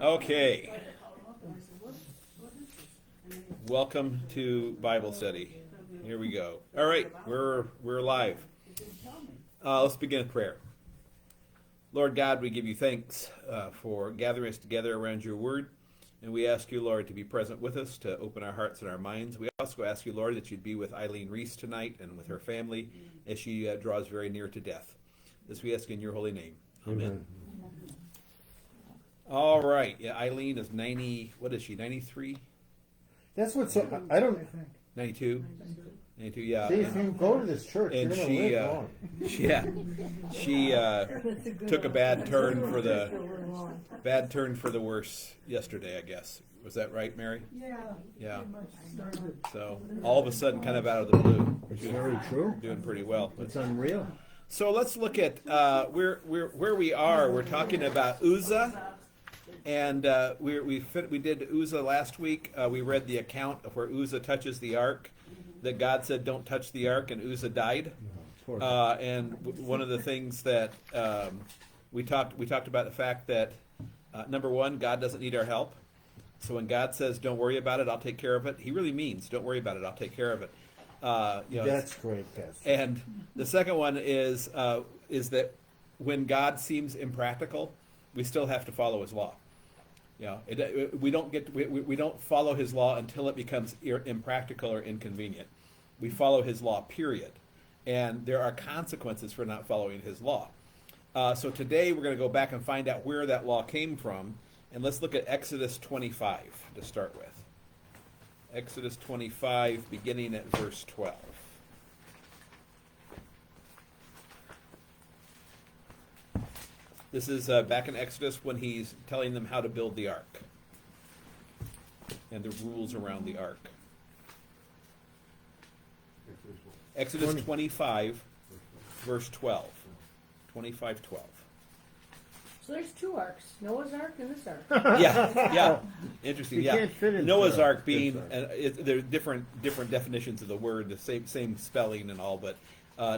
Okay. Welcome to Bible study. Here we go. All right, we're live. Let's begin with prayer. Lord God, we give you thanks for gathering us together around your word. And we ask you, Lord, to be present with us, to open our hearts and our minds. We also ask you, Lord, that you'd be with Eileen Reese tonight and with her family as she draws very near to death. This we ask in your holy name. Amen. All right. Yeah, Eileen is 90, what is she, 93? That's what's, I don't, 92? 92, yeah. see, if you go to this church, And you're going she, to live long. she took a bad turn for the worse yesterday, I guess. Was that right, Mary? Yeah. So all of a sudden, kind of out of the blue, It's very true. doing pretty well. It's unreal. So let's look at where we are. We're talking about Uzzah, and we did Uzzah last week. We read the account of where Uzzah touches the ark. That God said, "Don't touch the ark," and Uzzah died. And one of the things that we talked about the fact that number one, God doesn't need our help. So when God says, "Don't worry about it, I'll take care of it," He really means, "Don't worry about it, I'll take care of it." That's great, Pastor. And the second one is that when God seems impractical, we still have to follow His law. We don't follow His law until it becomes impractical or inconvenient. We follow His law, period. And there are consequences for not following His law. So today we're going to go back and find out where that law came from. And let's look at Exodus 25 to start with. Exodus 25, beginning at verse 12. This is back in Exodus when he's telling them how to build the ark and the rules around the ark. Exodus 25, verse 12. 25:12. So there's two arks, Noah's Ark and this ark. Yeah. Interesting. You can't fit into Noah's Ark this being, ark. there are different definitions of the word, the same spelling and all, but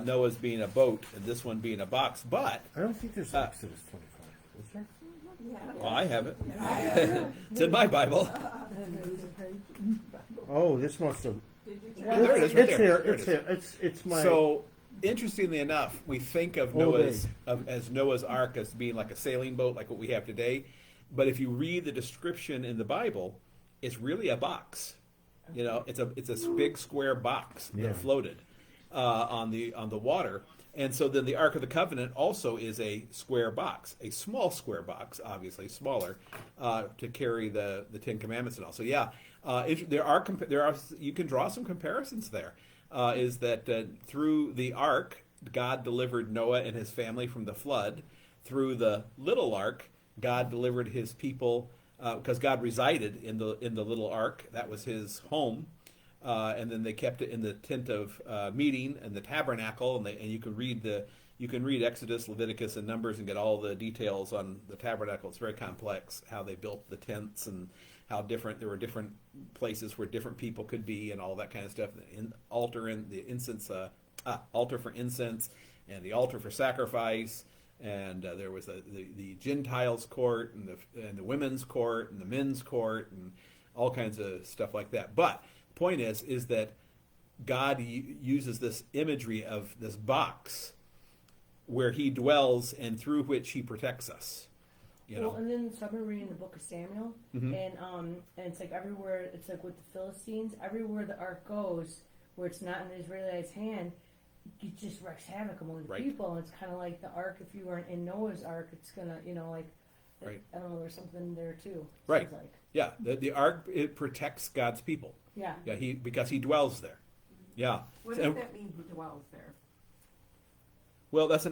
Noah's being a boat and this one being a box. But I don't think there's Exodus 25. Is there? well, I have it. It's in my Bible. Oh, this must have. There it is, right It's there. here. It's here. It's my. So, interestingly enough, we think of as Noah's Ark as being like a sailing boat, like what we have today. But if you read the description in the Bible, it's really a box. It's a big square box that floated on the water. And so then the Ark of the Covenant also is a square box, a small square box, obviously smaller, to carry the Ten Commandments and all. So there are you can draw some comparisons there. Is that through the ark, God delivered Noah and his family from the flood. Through the little ark, God delivered His people because God resided in the little ark. That was His home, and then they kept it in the tent of meeting and the tabernacle. And you can read Exodus, Leviticus, and Numbers and get all the details on the tabernacle. It's very complex how they built the tents and how there were different places where different people could be and all that kind of stuff. Altar for incense, and the altar for sacrifice, and there was the Gentiles' court and the women's court and the men's court and all kinds of stuff like that. But the point is that God uses this imagery of this box where He dwells and through which He protects us. Well, and then so I've been reading the book of Samuel, and it's like everywhere. It's like with the Philistines, everywhere the ark goes, where it's not in the Israelites' hand, it just wreaks havoc among the people. And it's kind of like the ark. If you weren't in Noah's ark, it's gonna, Right. I don't know. There's something there too. Right. Like. Yeah. The ark, it protects God's people. Yeah. Yeah. Because He dwells there. Yeah. What does that mean? He dwells there. Well, that's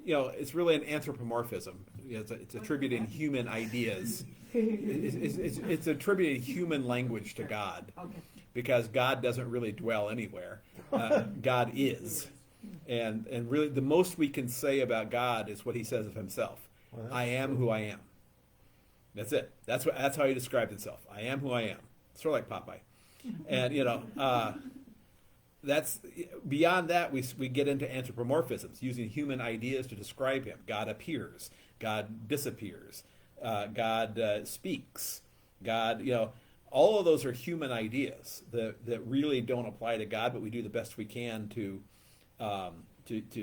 it's really an anthropomorphism. It's attributing human ideas. It's attributing human language to God, because God doesn't really dwell anywhere. God is, and really the most we can say about God is what He says of Himself. I am who I am. That's it. That's how He described Himself. I am who I am. Sort of like Popeye, and that's beyond that. We get into anthropomorphisms, using human ideas to describe Him. God appears, God disappears, God speaks. God, all of those are human ideas that really don't apply to God, but we do the best we can to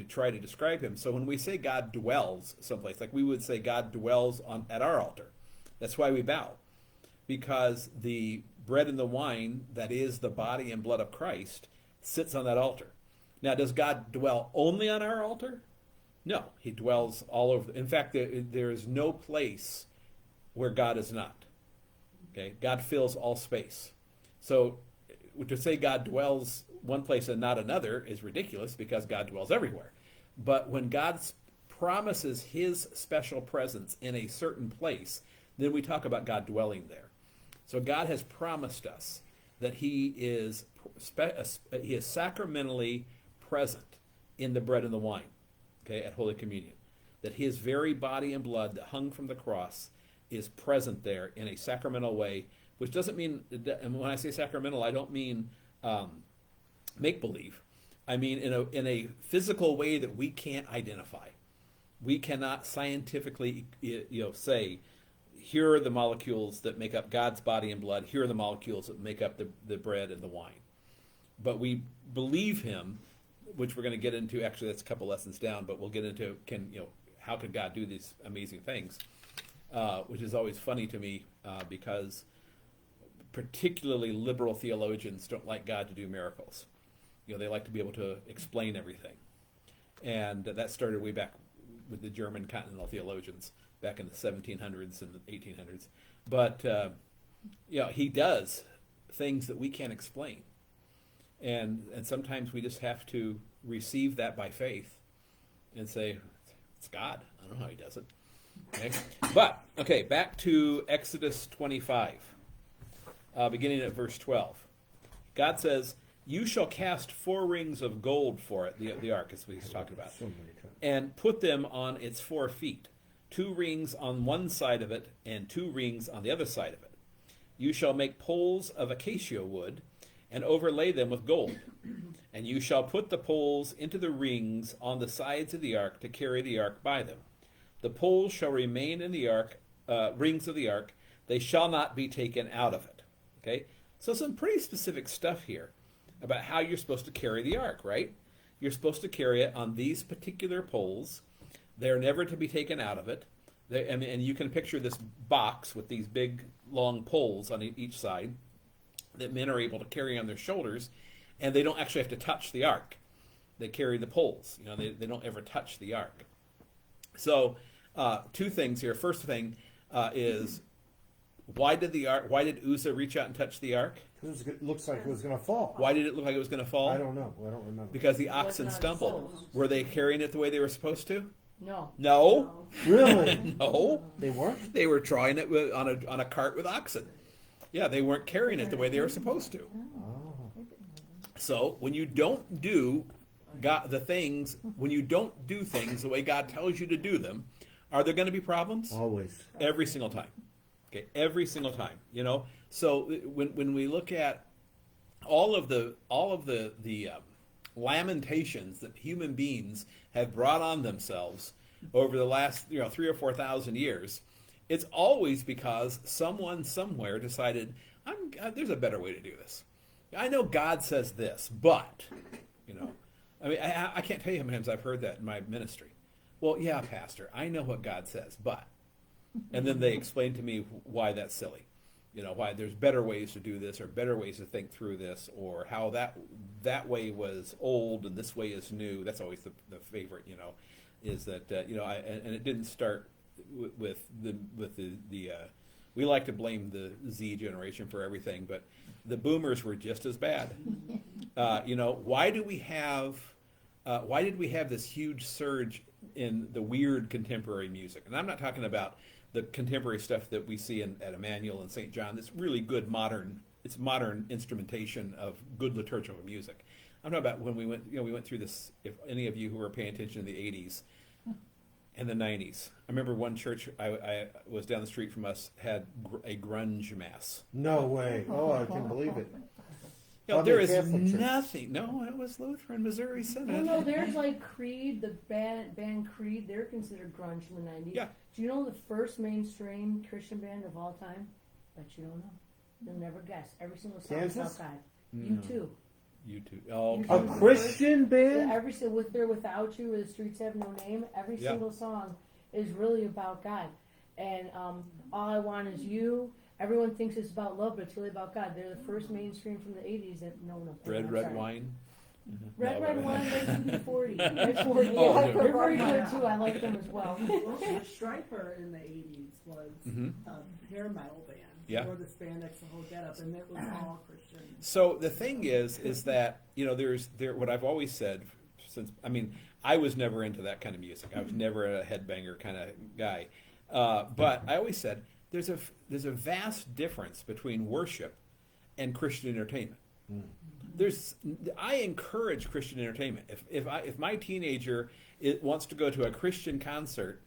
try to describe him. So when we say God dwells someplace, like we would say God dwells at our altar, that's why we bow, because the bread and the wine, that is the body and blood of Christ, sits on that altar. Now, does God dwell only on our altar? No, he dwells all over. In fact, there is no place where God is not. Okay, God fills all space. So to say God dwells one place and not another is ridiculous, because God dwells everywhere. But when God promises his special presence in a certain place, then we talk about God dwelling there. So God has promised us that he is sacramentally present in the bread and the wine, okay, at Holy Communion. That his very body and blood that hung from the cross is present there in a sacramental way, which doesn't mean, and when I say sacramental, I don't mean make-believe. I mean in a physical way that we can't identify. We cannot scientifically say, here are the molecules that make up God's body and blood, here are the molecules that make up the bread and the wine. But we believe him, which we're going to get into. Actually, that's a couple lessons down, but we'll get into how could God do these amazing things, which is always funny to me, because particularly liberal theologians don't like God to do miracles. They like to be able to explain everything, and that started way back with the German continental theologians back in the 1700s and the 1800s. But he does things that we can't explain. And sometimes we just have to receive that by faith and say, it's God. I don't know how he does it. Okay? But, back to Exodus 25, beginning at verse 12. God says, you shall cast 4 rings of gold for it, the ark is what he's talking about, and put them on its 4 feet, 2 rings on one side of it and 2 rings on the other side of it. You shall make poles of acacia wood and overlay them with gold. And you shall put the poles into the rings on the sides of the ark to carry the ark by them. The poles shall remain in the ark, rings of the ark. They shall not be taken out of it. Okay? So some pretty specific stuff here about how you're supposed to carry the ark, right? You're supposed to carry it on these particular poles. They're never to be taken out of it. And you can picture this box with these big, long poles on each side that men are able to carry on their shoulders, and they don't actually have to touch the ark. They carry the poles. They don't ever touch the ark. So 2 things here. First thing is, why did Uzzah reach out and touch the ark? It looks like it was going to fall. Why did it look like it was going to fall? I don't know. I don't remember. Because the oxen stumbled. Were they carrying it the way they were supposed to? No. No. Really? No. They weren't? They were drawing it on a cart with oxen. Yeah, they weren't carrying it the way they were supposed to. Oh. So when you don't do when you don't do things the way God tells you to do them, are there going to be problems? Always. Every single time. Okay, every single time. So when we look at all of the lamentations that human beings have brought on themselves over the last 3,000 or 4,000 years, it's always because someone somewhere decided, there's a better way to do this. I know God says this, but I can't tell you how many times I've heard that in my ministry. Well, yeah, Pastor, I know what God says, but, and then they explain to me why that's silly. Why there's better ways to do this, or better ways to think through this, or how that way was old and this way is new. That's always the favorite, is that, and it didn't start with the we like to blame the Z generation for everything, but the boomers were just as bad. Why did we have this huge surge in the weird contemporary music? And I'm not talking about the contemporary stuff that we see at Emmanuel and St. John. That's really good modern instrumentation of good liturgical music. I'm talking about when we went through this. If any of you who were paying attention in the 80s and the 90s, I remember one church I was down the street from us had a grunge mass. No way. Oh, I can't believe it. You know, How there many is Catholic churches? nothing. No, it was Lutheran, Missouri Synod. No, there's like Creed, the band Creed. They're considered grunge in the '90s. Yeah. Do you know the first mainstream Christian band of all time? Bet you don't know. You'll never guess. Every single song is Kansas? outside. No. You too. You too. Oh, You A too. Christian band? Every with or without you, or the streets have no name. Every Yeah. single song is really about God. And all I want is you. Everyone thinks it's about love, but it's really about God. They're the first mainstream from the '80s that no one. red I'm red sorry. wine. Red No, Red but- Wine, they 40. Red 40. Oh, Yeah, yeah. they're very good too. I like them as well. Well, Striper in the 80s was Mhm. a hair metal band. Yeah. Wore the spandex, the whole getup, and it was all Christian. So the thing is that what I've always said since I was never into that kind of music. I was never a headbanger kind of guy, but I always said there's a vast difference between worship and Christian entertainment. I encourage Christian entertainment. If my teenager wants to go to a Christian concert,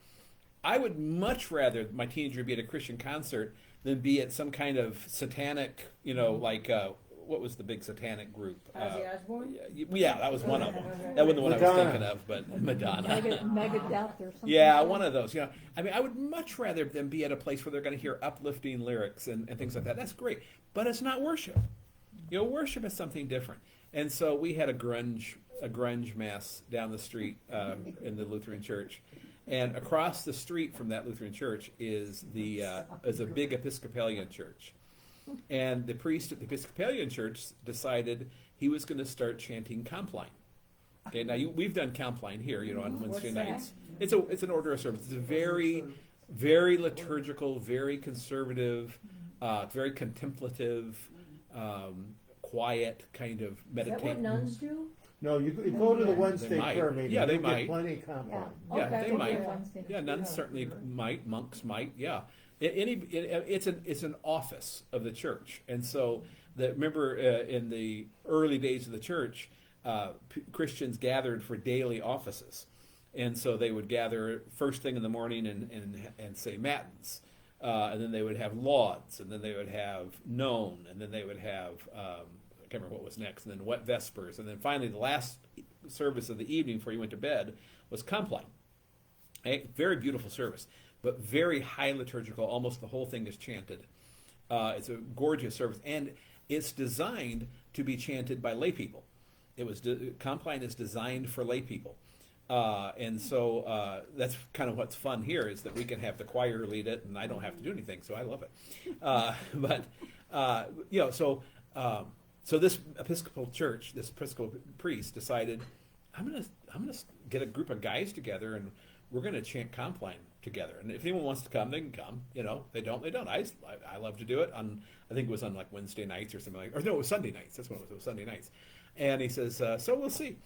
I would much rather my teenager be at a Christian concert than be at some kind of satanic, what was the big satanic group? Ozzy Osbourne? Yeah, that was one of them. That wasn't the one I was Madonna. thinking of, but Madonna. Megadeth or something. Yeah, one of those. I would much rather them be at a place where they're going to hear uplifting lyrics and things like that. That's great, but it's not worship. Worship is something different. And so we had a grunge mass down the street in the Lutheran church, and across the street from that Lutheran church is a big Episcopalian church. And the priest at the Episcopalian church decided he was going to start chanting Compline. Okay, now we've done Compline here, on Wednesday What's that? nights. It's an order of service. It's a very, very liturgical, very conservative, very contemplative, quiet kind of Is that what meditation. nuns do? No, you go to the Wednesday might. prayer meeting. Yeah, they you might. get plenty of compline. Yeah, Okay, they okay. might. Wednesday. Yeah, nuns certainly might. Monks might. Yeah, it's an office of the church, and so remember in the early days of the church, Christians gathered for daily offices, and so they would gather first thing in the morning and say matins, and then they would have lauds, and then they would have known, and then they would have I can't remember what was next, and then wet vespers, and then finally the last service of the evening before you went to bed was Compline. A very beautiful service, but very high liturgical. Almost the whole thing is chanted. It's a gorgeous service, and it's designed to be chanted by lay people. Compline is designed for lay people, and so that's kind of what's fun here is that we can have the choir lead it, and I don't have to do anything, so I love it. So this Episcopal church, this Episcopal priest decided, I'm gonna get a group of guys together and we're gonna chant Compline together. And if anyone wants to come, they can come. They don't, they don't. I love to do it on. I think it was on like Wednesday nights or something or no, it was Sunday nights. That's what it was. It was Sunday nights. And he says, so we'll see.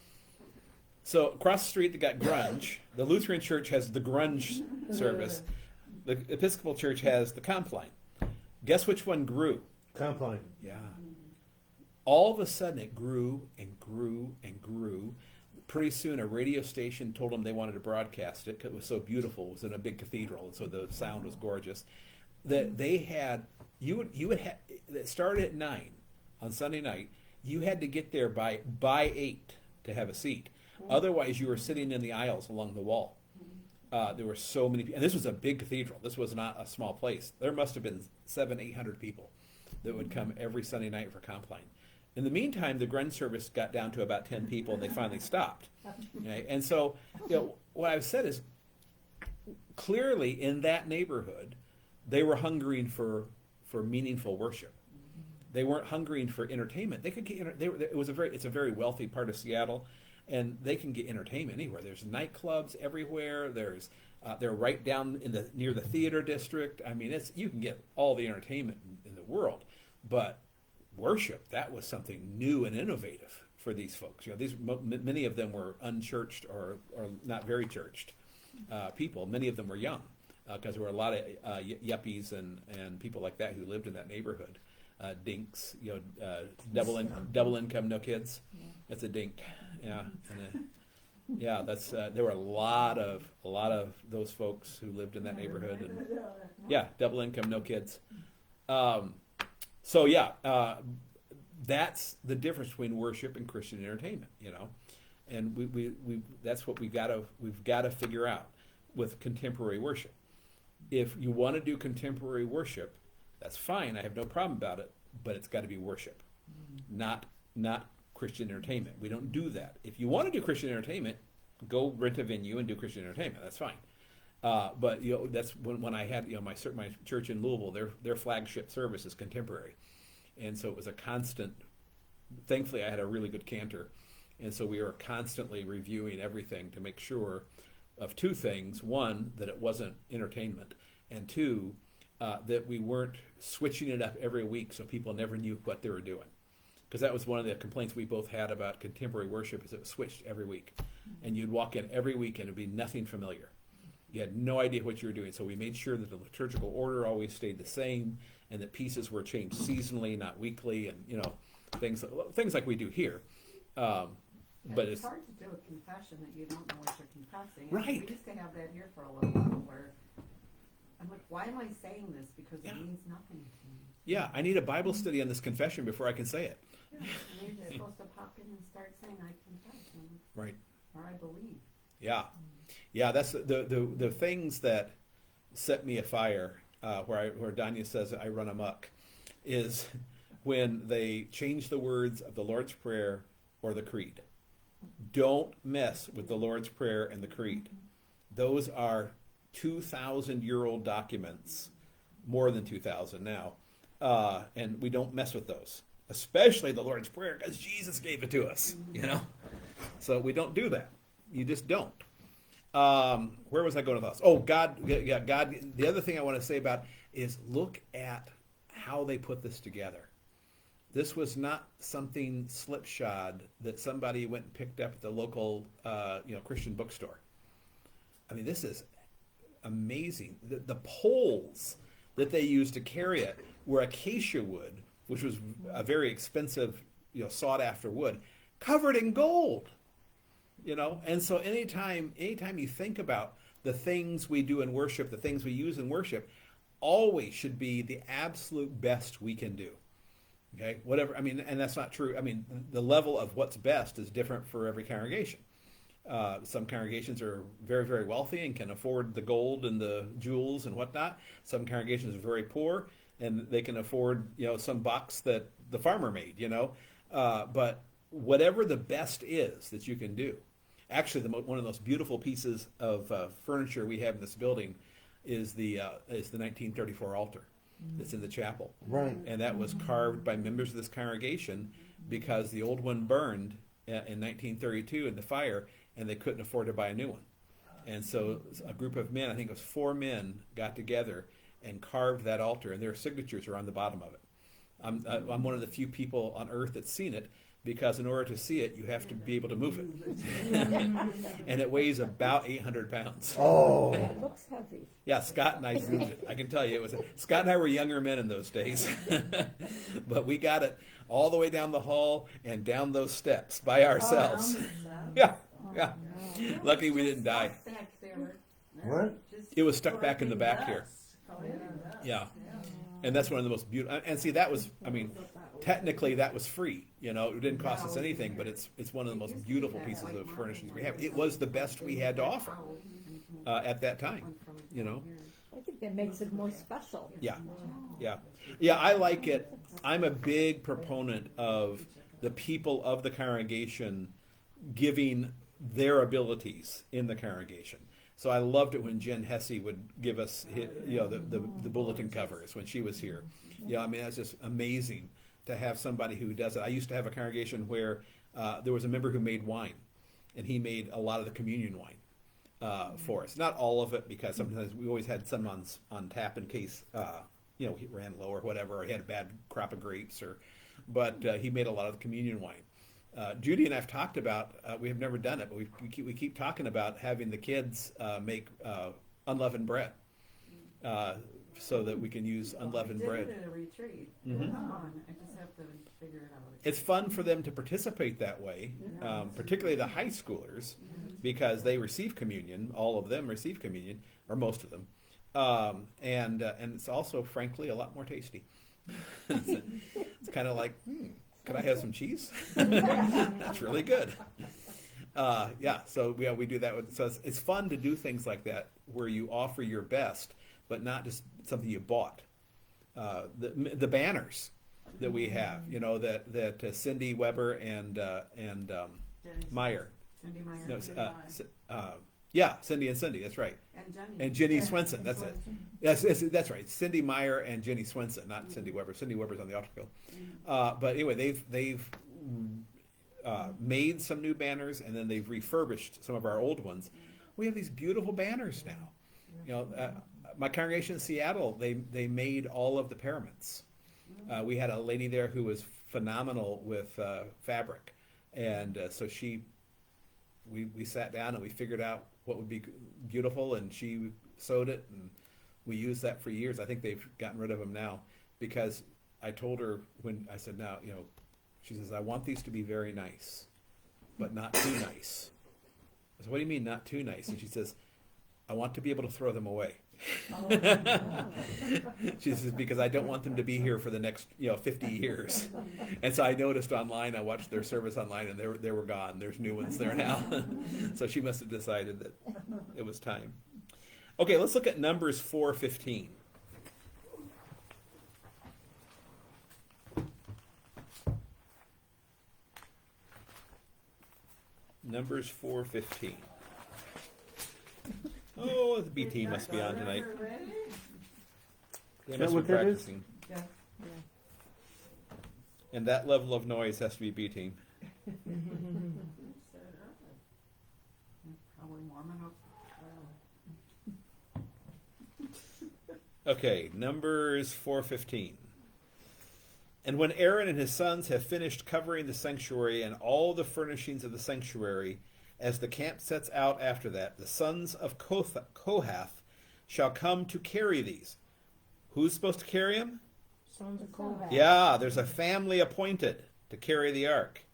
So across the street, they got grunge. The Lutheran church has the grunge service. The Episcopal church has the Compline. Guess which one grew? Compline. Yeah. All of a sudden, it grew and grew and grew. Pretty soon, a radio station told them they wanted to broadcast it because it was so beautiful. It was in a big cathedral, and so the sound was gorgeous. That they had, it started at 9 on Sunday night. You had to get there by 8 to have a seat. Otherwise, you were sitting in the aisles along the wall. There were so many people, and this was a big cathedral. This was not a small place. There must have been 700-800 people that would come every Sunday night for Compline. In the meantime, the grunge service got down to about 10 people, and they finally stopped. Okay? And so, what I've said is, clearly in that neighborhood, they were hungering for meaningful worship. They weren't hungering for entertainment. They could get it's a very wealthy part of Seattle, and they can get entertainment anywhere. There's nightclubs everywhere. They're right down near the theater district. I mean, you can get all the entertainment in the world, but worship, that was something new and innovative for these folks. Many of them were unchurched or not very churched people. Many of them were young because there were a lot of yuppies and people like that who lived in that neighborhood. Dinks, double income, no kids. That's a dink. Yeah, that's there were a lot of those folks who lived in that neighborhood, and double income, no kids. that's the difference between worship and Christian entertainment, you know, and we that's what we've got to figure out with contemporary worship. If you want to do contemporary worship, that's fine. I have no problem about it, but it's got to be worship, not Christian entertainment. We don't do that. If you want to do Christian entertainment, go rent a venue and do Christian entertainment. That's fine. But you know, that's when I had, you know, my church in Louisville. Their flagship service is contemporary, and so it was a constant. Thankfully, I had a really good cantor, and so we were constantly reviewing everything to make sure of two things: one, that it wasn't entertainment, and two, that we weren't switching it up every week so people never knew what they were doing. Because that was one of the complaints we both had about contemporary worship, is it was switched every week, and you'd walk in every week and it'd be nothing familiar. You had no idea what you were doing. So we made sure that the liturgical order always stayed the same, and that pieces were changed seasonally, not weekly, and you know, things like we do here. But it's hard to do a confession that you don't know what you're confessing. Right. We used to have that here for a little while where I'm like, why am I saying this? Because it means nothing to me. Yeah, I need a Bible study on this confession before I can say it. Yeah, and they're supposed to pop in and start saying, I confess, Right. or I believe. Yeah, that's the things that set me afire, where Danya says I run amok, is when they change the words of the Lord's Prayer or the Creed. Don't mess with the Lord's Prayer and the Creed. Those are 2,000-year-old documents, more than 2,000 now, and we don't mess with those, especially the Lord's Prayer, because Jesus gave it to us, you know. So we don't do that. You just don't. Where was I going with this? Oh, God. Yeah, God. The other thing I want to say about is look at how they put this together. This was not something slipshod that somebody went and picked up at the local, Christian bookstore. I mean, this is amazing. The poles that they used to carry it were acacia wood, which was a very expensive, sought-after wood, covered in gold. And so anytime you think about the things we do in worship, the things we use in worship, always should be the absolute best we can do. Okay, whatever. I mean, and that's not true. I mean, the level of what's best is different for every congregation. Some congregations are very, very wealthy and can afford the gold and the jewels and whatnot. Some congregations are very poor and they can afford, some box that the farmer made. But whatever the best is that you can do. Actually, one of the most beautiful pieces of furniture we have in this building is the 1934 altar that's in the chapel. Right. And that was carved by members of this congregation because the old one burned in 1932 in the fire, and they couldn't afford to buy a new one. And so a group of men, I think it was 4 men, got together and carved that altar, and their signatures are on the bottom of it. I'm one of the few people on earth that's seen it, because in order to see it, you have to be able to move it. And it weighs about 800 pounds. Oh. It looks heavy. Yeah, Scott and I moved it. I can tell you, Scott and I were younger men in those days. But we got it all the way down the hall and down those steps by ourselves. Yeah. Lucky we didn't die. Back there. What? It was stuck back in the back here. Yeah. And that's one of the most beautiful. And see, that was, technically that was free. It didn't cost us anything, but it's one of the most beautiful pieces of furnishings we have. It was the best we had to offer at that time. I think that makes it more special. Yeah. I like it. I'm a big proponent of the people of the congregation giving their abilities in the congregation. So I loved it when Jen Hesse would give us, the bulletin covers when she was here. That's just amazing to have somebody who does it. I used to have a congregation where there was a member who made wine, and he made a lot of the communion wine for us. Not all of it, because sometimes we always had some on tap in case he ran low or whatever, or he had a bad crop of grapes, but he made a lot of the communion wine. Judy and I have talked about, we have never done it, but we keep talking about having the kids make unleavened bread so that we can use unleavened bread. We did it at a retreat. Mm-hmm. It was fun. I just have to figure it out. It's fun for them to participate that way, particularly the high schoolers, because they receive communion. All of them receive communion, or most of them. And it's also, frankly, a lot more tasty. It's kind of like, Could I have some cheese? That's really good. Yeah, so we do that. So it's fun to do things like that where you offer your best, but not just something you bought. The banners that we have, that Cindy Weber and Meyer. Cindy Meyer. No, yeah, Cindy and Cindy. That's right. And Jenny. And Jenny Swenson. That's it. That's right. Cindy Meyer and Jenny Swenson, not Cindy Weber. Cindy Weber's on the altar field. But anyway, they've made some new banners, and then they've refurbished some of our old ones. We have these beautiful banners now. My congregation in Seattle, they made all of the pyramids. We had a lady there who was phenomenal with fabric, and so we sat down and we figured out what would be beautiful, and she sewed it, and we used that for years. I think they've gotten rid of them now because I told her when I said, now, she says, I want these to be very nice, but not too nice. I said, what do you mean not too nice? And she says, I want to be able to throw them away. She says, because I don't want them to be here for the next 50 years. And so I noticed online, I watched their service online, and they were gone. There's new ones there now. So she must have decided that it was time. Okay, let's look at Numbers 4:15. Numbers 4:15. Oh, the B team must be on tonight. They Is must that be what that is? practicing. Yeah. And that level of noise has to be B team. Probably warming up. Okay, Numbers 4:15. And when Aaron and his sons have finished covering the sanctuary and all the furnishings of the sanctuary, as the camp sets out after that, the sons of Kohath shall come to carry these. Who's supposed to carry them? Sons of Kohath. Yeah, there's a family appointed to carry the ark.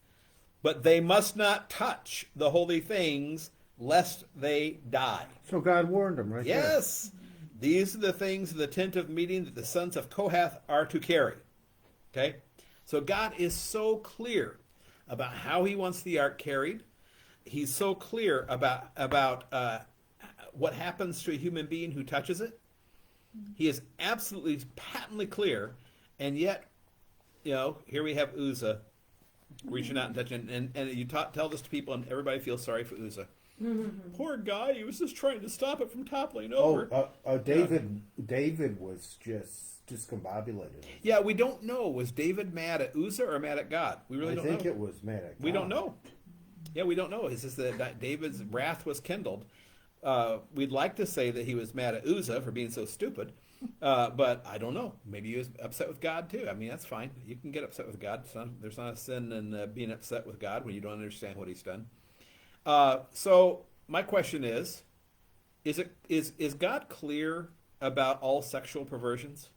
But they must not touch the holy things, lest they die. So God warned them right there. Yes! These are the things of the tent of meeting that the sons of Kohath are to carry. Okay? So God is so clear about how he wants the ark carried. He's so clear about what happens to a human being who touches it. He is absolutely patently clear, and yet, here we have Uzzah reaching out and touching, and you tell this to people, and everybody feels sorry for Uzzah. Poor guy, he was just trying to stop it from toppling over. David was just discombobulated. Yeah, we don't know. Was David mad at Uzzah or mad at God? We really don't know. I think it was mad at God. We don't know. Yeah, we don't know. It's just that David's wrath was kindled. We'd like to say that he was mad at Uzzah for being so stupid, but I don't know. Maybe he was upset with God too. I mean, that's fine. You can get upset with God. There's not a sin in being upset with God when you don't understand what he's done. So my question is God clear about all sexual perversions?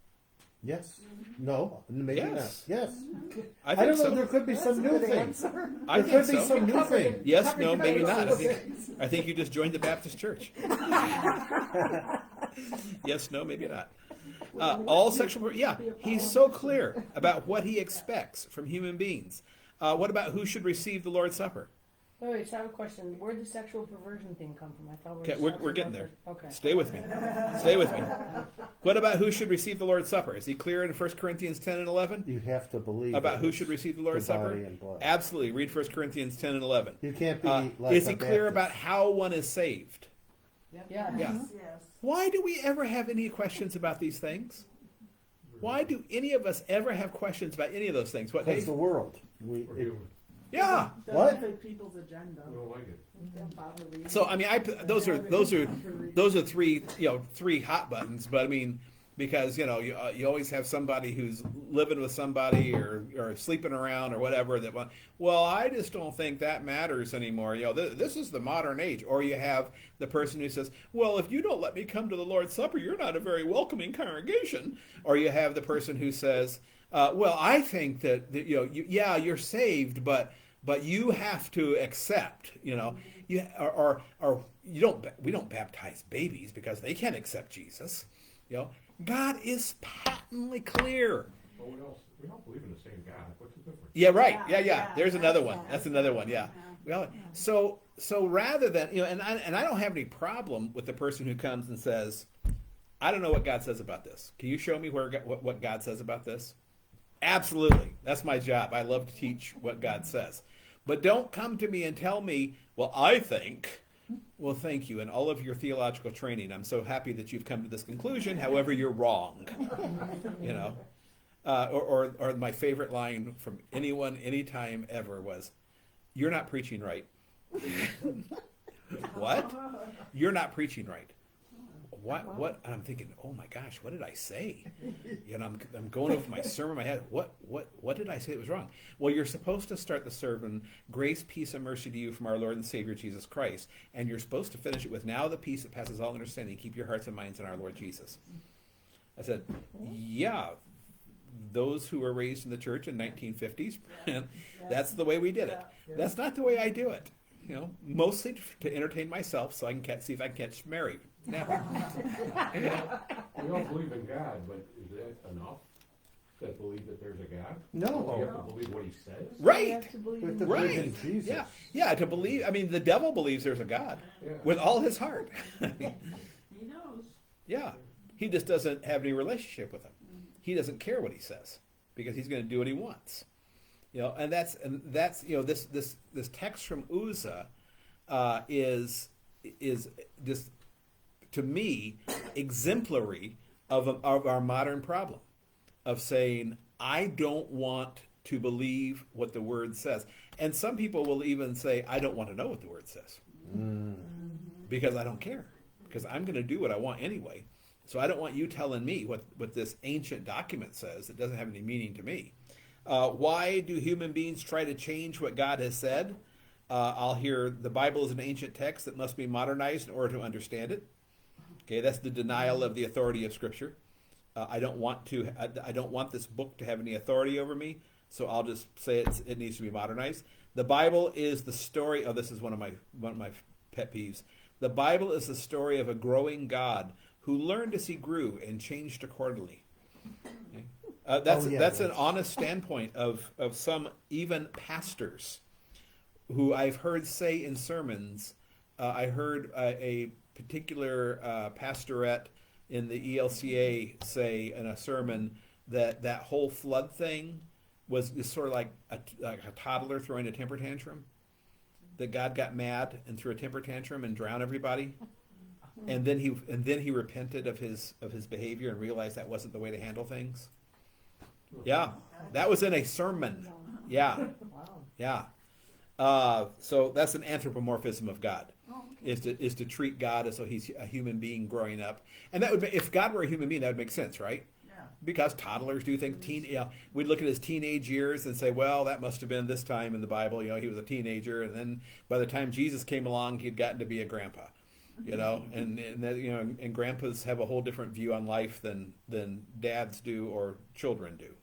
Yes. No. Maybe Yes. not. Yes. I don't know. so. There could be some new thing. I There think could be so. some new thing. Yes, no, maybe not. I think you just joined the Baptist church. Yes, no, maybe not. All sexual, he's so clear about what he expects from human beings. What about who should receive the Lord's Supper? Wait, so I have a question. Where did the sexual perversion thing come from? I thought Okay, we're getting there. Okay. Stay with me. Stay with me. What about who should receive the Lord's Supper? Is he clear in 1 Corinthians 10 and 11? You have to believe About that who it's should receive the Lord's the Supper? body and blood. Absolutely. Read 1 Corinthians 10 and 11. You can't be like Is a he clear about Baptist. how one is saved? Yeah. Yeah. Yes. Why do we ever have any questions about these things? Why do any of us ever have questions about any of those things? What, That's Dave? the world. Yeah. What? Doesn't fit people's agenda. Don't bother reading. So I mean, those are three hot buttons. But I mean, because you always have somebody who's living with somebody or sleeping around or whatever that. Well, I just don't think that matters anymore. This is the modern age. Or you have the person who says, well, if you don't let me come to the Lord's Supper, you're not a very welcoming congregation. Or you have the person who says, well, I think that you're saved, but you have to accept, we don't baptize babies because they can't accept Jesus. God is patently clear. We all believe in the same God. What's the difference? Yeah, right. Yeah, Yeah. yeah, There's another one. yeah. That's another one. Yeah. Well, so rather than and I don't have any problem with the person who comes and says, I don't know what God says about this. Can you show me what God says about this? Absolutely. That's my job. I love to teach what God says. But don't come to me and tell me, well, I think. Well, thank you. And all of your theological training, I'm so happy that you've come to this conclusion. However, you're wrong. Or my favorite line from anyone, anytime ever was, you're not preaching right. What? You're not preaching right. What? I'm thinking, oh my gosh, what did I say? I'm going over my sermon in my head. What did I say that was wrong? Well, you're supposed to start the sermon, grace, peace, and mercy to you from our Lord and Savior Jesus Christ. And you're supposed to finish it with, now the peace that passes all understanding, keep your hearts and minds in our Lord Jesus. I said, yeah, those who were raised in the church in 1950s, that's the way we did it. That's not the way I do it. Mostly to entertain myself so I can see if I can catch Mary. Never. We all believe in God, but is that enough? To believe that there's a God? No. You have to believe what he says? Right. You have to believe We have in to God. believe in Jesus. Yeah, to believe. I mean, the devil believes there's a God Yeah. with all his heart. He knows. Yeah, he just doesn't have any relationship with him. He doesn't care what he says because he's going to do what he wants. And that's this text from Uzzah is just, to me, exemplary of our modern problem of saying, I don't want to believe what the word says. And some people will even say, I don't want to know what the word says because I don't care, because I'm going to do what I want anyway. So I don't want you telling me what this ancient document says that doesn't have any meaning to me. Why do human beings try to change what God has said? I'll hear the Bible is an ancient text that must be modernized in order to understand it. Okay, that's the denial of the authority of Scripture. I don't want this book to have any authority over me, so I'll just say it needs to be modernized. The Bible is the story. Oh, this is one of my pet peeves. The Bible is the story of a growing God who learned as he grew and changed accordingly. Okay? That's an honest standpoint of some even pastors who I've heard say in sermons. I heard a particular pastorette in the ELCA say in a sermon that whole flood thing was sort of like a toddler throwing a temper tantrum. That God got mad and threw a temper tantrum and drowned everybody, and then he repented of his behavior and realized that wasn't the way to handle things. Yeah, that was in a sermon. Yeah, yeah. So that's an anthropomorphism of God. Is to treat God as though he's a human being growing up, and that would if God were a human being, that would make sense, right? Because toddlers do things. We'd look at his teenage years and say, well, that must have been this time in the Bible. He was a teenager, and then by the time Jesus came along, he'd gotten to be a grandpa. And grandpas have a whole different view on life than dads do or children do.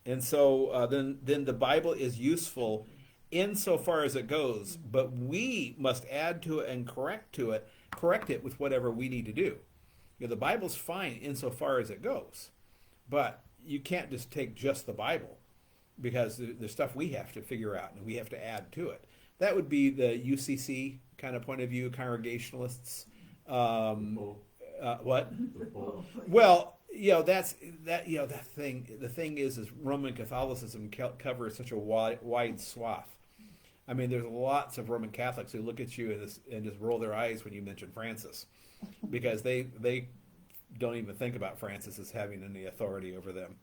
And so then the Bible is useful insofar as it goes, but we must add to it and correct it with whatever we need to do. The Bible's fine insofar as it goes, but you can't just take just the Bible, because there's stuff we have to figure out and we have to add to it. That would be the UCC kind of point of view, Congregationalists. What? Well, that's that. That thing. The thing is Roman Catholicism covers such a wide swath. I mean, there's lots of Roman Catholics who look at you and just roll their eyes when you mention Francis, because they don't even think about Francis as having any authority over them.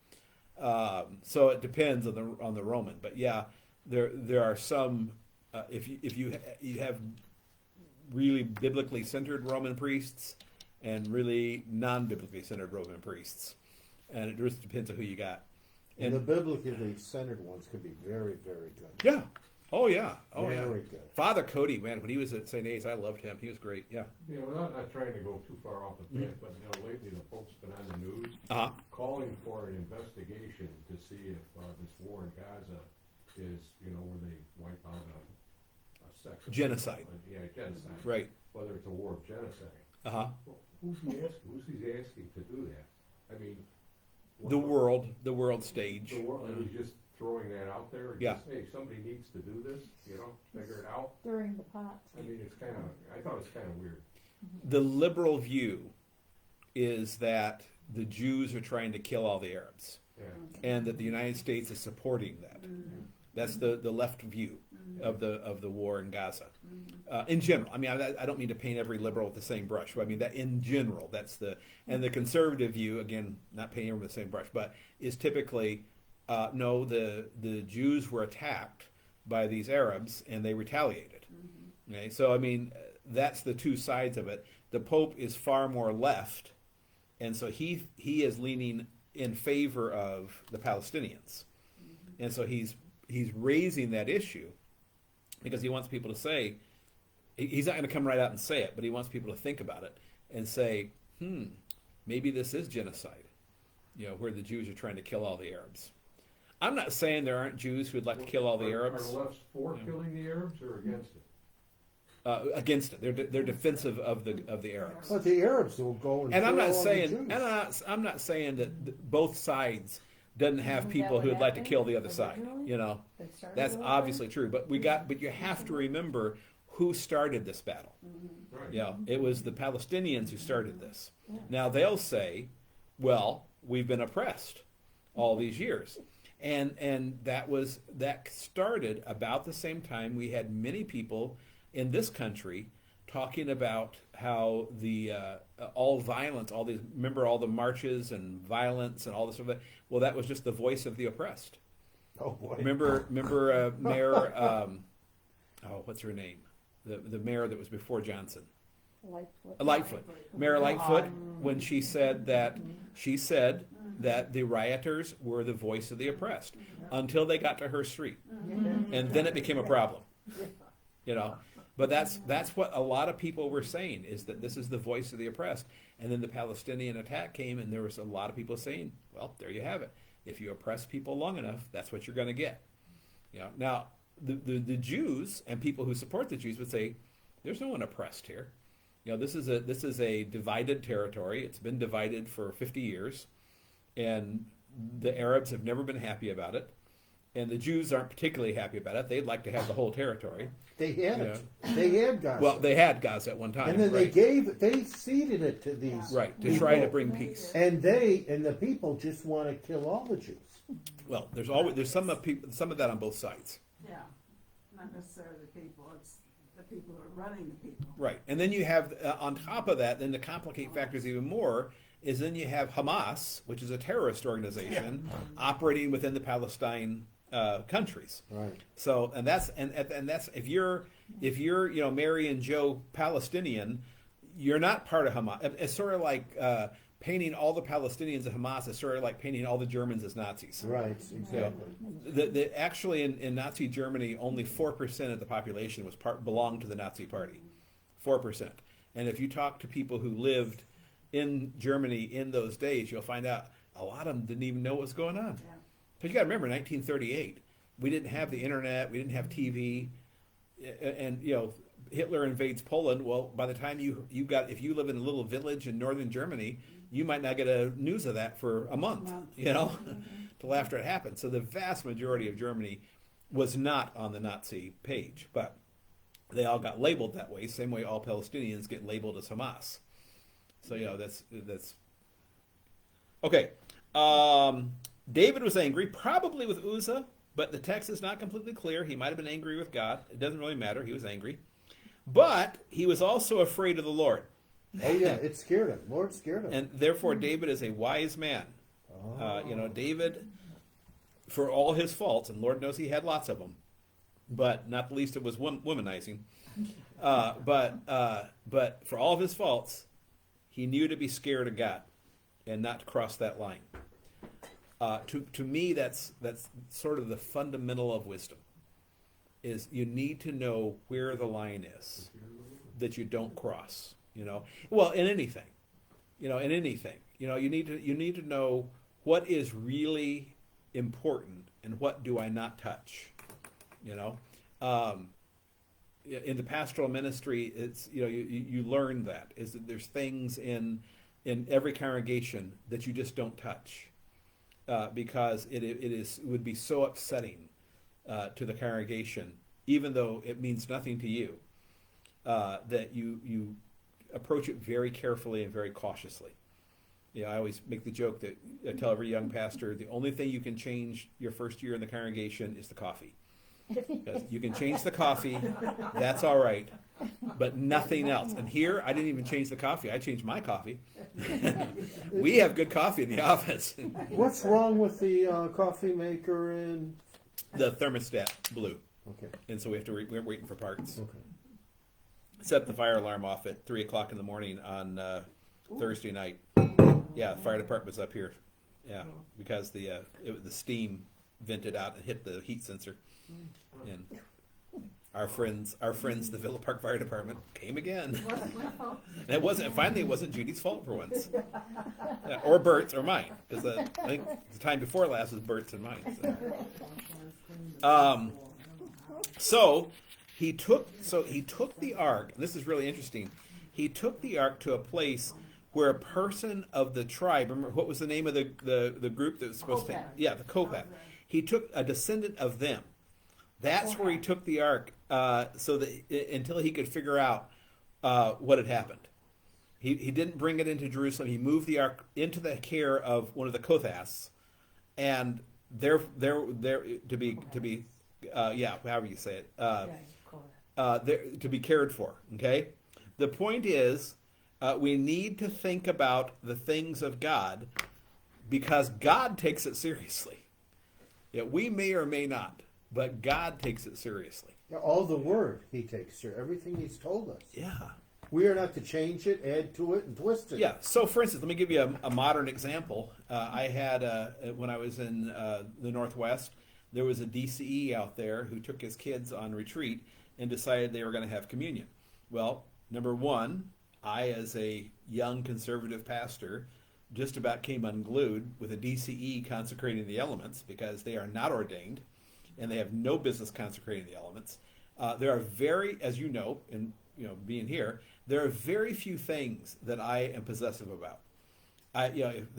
So it depends on the Roman, but yeah, there are some. If you have really biblically centered Roman priests and really non-biblically centered Roman priests, and it just depends on who you got. And the biblically centered ones could be very, very good. Yeah. Oh yeah. Oh very yeah. good. Father Cody, man, when he was at St. A's, I loved him. He was great. Yeah. Without not trying to go too far off the path, but lately the Pope's been on the news calling for an investigation to see if this war in Gaza is, where they wipe out a sex genocide. Genocide. Right. Whether it's a war of genocide. Well, Who's he asking? Who's he asking to do that? I mean, the world stage. The world, and he's just throwing that out there. Yeah. Just, hey, somebody needs to do this, figure it out. Stirring the pot. I mean, I thought it's kind of weird. The liberal view is that the Jews are trying to kill all the Arabs, Yeah. and that the United States is supporting that. That's the left view of the war in Gaza. In general, I mean, I don't mean to paint every liberal with the same brush, but I mean that in general, and the conservative view, again, not painting everyone with the same brush, but is typically, no, the Jews were attacked by these Arabs and they retaliated. Okay, so I mean, that's the two sides of it. The Pope is far more left, and so he is leaning in favor of the Palestinians, and so he's raising that issue because he wants people to say, he's not going to come right out and say it, but he wants people to think about it and say, maybe this is genocide, where the Jews are trying to kill all the Arabs. I'm not saying there aren't Jews who would like to kill all the Arabs. Are the lefts for killing the Arabs or against it? Against it, they're defensive of the Arabs. But the Arabs will go and I'm kill not all saying, the Jews. I'm not saying that both sides doesn't have people who would like to kill the other side. That's obviously true. But you have to remember who started this battle. Right. It was the Palestinians who started this. Now they'll say, well, we've been oppressed all these years. And that started about the same time we had many people in this country talking about how the all violence, remember all the marches and violence and all this stuff. Well, that was just the voice of the oppressed. Oh boy. Remember Mayor, what's her name? The mayor that was before Johnson. Lightfoot. Mayor Lightfoot, when she said that the rioters were the voice of the oppressed until they got to her street, and then it became a problem. But that's what a lot of people were saying, is that this is the voice of the oppressed. And then the Palestinian attack came, and there was a lot of people saying, well, there you have it. If you oppress people long enough, that's what you're going to get. Now, the Jews and people who support the Jews would say, there's no one oppressed here. This is a divided territory. It's been divided for 50 years, and the Arabs have never been happy about it. And the Jews aren't particularly happy about it. They'd like to have the whole territory. They had it. They had Gaza. Well, they had Gaza at one time. And then they ceded it to these to try to bring peace. And the people just want to kill all the Jews. Well, there's some of that on both sides. Yeah, not necessarily the people, it's the people who are running the people. Right. And then you have, on top of that, then to complicate factors even more, is then you have Hamas, which is a terrorist organization operating within the Palestine countries. Right. So, and that's if you're Mary and Joe Palestinian, you're not part of Hamas. It's sort of like painting all the Palestinians as Hamas is sort of like painting all the Germans as Nazis. Right. Exactly. Actually, in Nazi Germany, only 4% of the population belonged to the Nazi Party. 4%. And if you talk to people who lived in Germany in those days, you'll find out a lot of them didn't even know what was going on. Yeah. But you got to remember, 1938, we didn't have the internet, we didn't have TV, and Hitler invades Poland. Well, by the time if you live in a little village in northern Germany, you might not get a news of that for a month, till after it happened. So the vast majority of Germany was not on the Nazi page, but they all got labeled that way, same way all Palestinians get labeled as Hamas. So that's okay. David was angry, probably with Uzzah, but the text is not completely clear. He might have been angry with God. It doesn't really matter. He was angry. But he was also afraid of the Lord. Oh, yeah, it scared him. Lord scared him. And therefore, David is a wise man. David, for all his faults, and Lord knows he had lots of them, but not the least it was womanizing. But for all of his faults, he knew to be scared of God and not to cross that line. To me, that's sort of the fundamental of wisdom. Is you need to know where the line is that you don't cross. Well, in anything, you need to know what is really important and what do I not touch. In the pastoral ministry, it's you learn that there's things in every congregation that you just don't touch. because it would be so upsetting to the congregation, even though it means nothing to you, that you approach it very carefully and very cautiously. I always make the joke that I tell every young pastor, the only thing you can change your first year in the congregation is the coffee. Because you can change the coffee, that's all right, but nothing else. And here, I didn't even change the coffee. I changed my coffee. We have good coffee in the office. What's wrong with the coffee maker and? The thermostat blew, Okay. and so we have to we're waiting for parts. Okay. Set the fire alarm off at 3 o'clock in the morning on Thursday night. Yeah, the fire department's up here. Yeah, because the steam vented out and hit the heat sensor. And our friends, the Villa Park Fire Department came again. And it wasn't Judy's fault for once, or Bert's or mine, because I think the time before last was Bert's and mine. So he took the ark. And this is really interesting. He took the ark to a place where a person of the tribe. Remember what was the name of the group that was supposed to? Yeah, the Kohath. He took a descendant of them. That's where he took the ark, so that until he could figure out what had happened. He didn't bring it into Jerusalem. He moved the ark into the care of one of the Kohaths, and they're to be however you say it, to be cared for. Okay, the point is, we need to think about the things of God because God takes it seriously. Yeah, we may or may not. But God takes it seriously. Yeah, all the word he takes here, everything he's told us. Yeah. We are not to change it, add to it, and twist it. Yeah. So, for instance, let me give you a modern example. I had, when I was in the Northwest, there was a DCE out there who took his kids on retreat and decided they were going to have communion. Well, number one, I, as a young conservative pastor, just about came unglued with a DCE consecrating the elements because they are not ordained. And they have no business consecrating the elements. There are very, as you know, and being here, there are very few things that I am possessive about.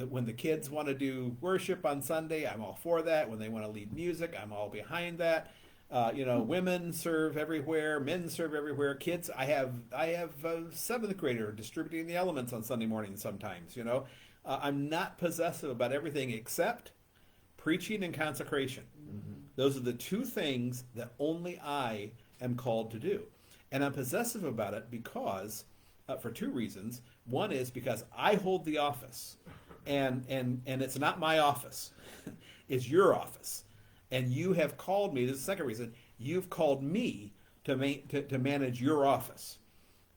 When the kids want to do worship on Sunday, I'm all for that. When they want to lead music, I'm all behind that. Women serve everywhere, men serve everywhere. Kids, I have a seventh grader distributing the elements on Sunday morning sometimes. I'm not possessive about everything except preaching and consecration. Mm-hmm. Those are the two things that only I am called to do. And I'm possessive about it because, for two reasons. One is because I hold the office. And it's not my office. It's your office. And you have called me, this is the second reason, you've called me to manage your office.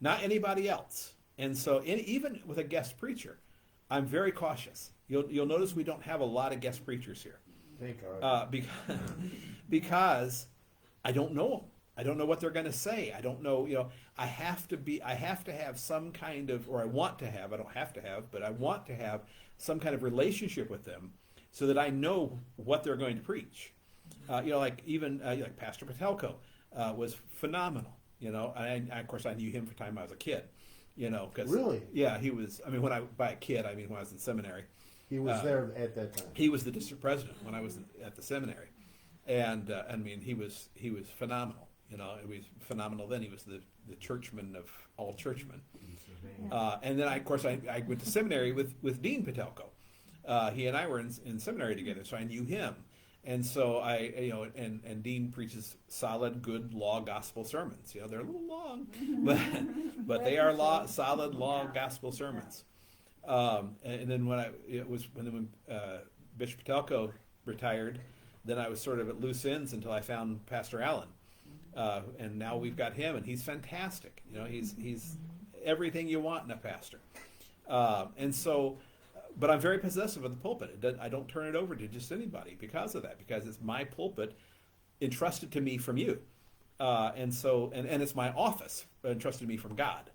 Not anybody else. And so even with a guest preacher, I'm very cautious. You'll notice we don't have a lot of guest preachers here. Thank God. Because I don't know them. I don't know what they're going to say. I don't know. I have to have some kind of, or I want to have. I don't have to have, but I want to have some kind of relationship with them, so that I know what they're going to preach. Like Pastor Patelko was phenomenal. Of course I knew him for time I was a kid. Because really, yeah, he was. I mean, when I was in seminary. He was there at that time. He was the district president when I was at the seminary, and he was phenomenal. He was phenomenal then. He was the churchman of all churchmen. And then I went to seminary with Dean Patelko. He and I were in seminary together, so I knew him. And so and Dean preaches solid, good law gospel sermons. They're a little long, but they are solid law gospel sermons. And then when Bishop Patelko retired, then I was sort of at loose ends until I found Pastor Allen, and now we've got him, and he's fantastic. He's everything you want in a pastor, and so. But I'm very possessive of the pulpit. I don't turn it over to just anybody because of that, because it's my pulpit entrusted to me from you, and it's my office entrusted to me from God.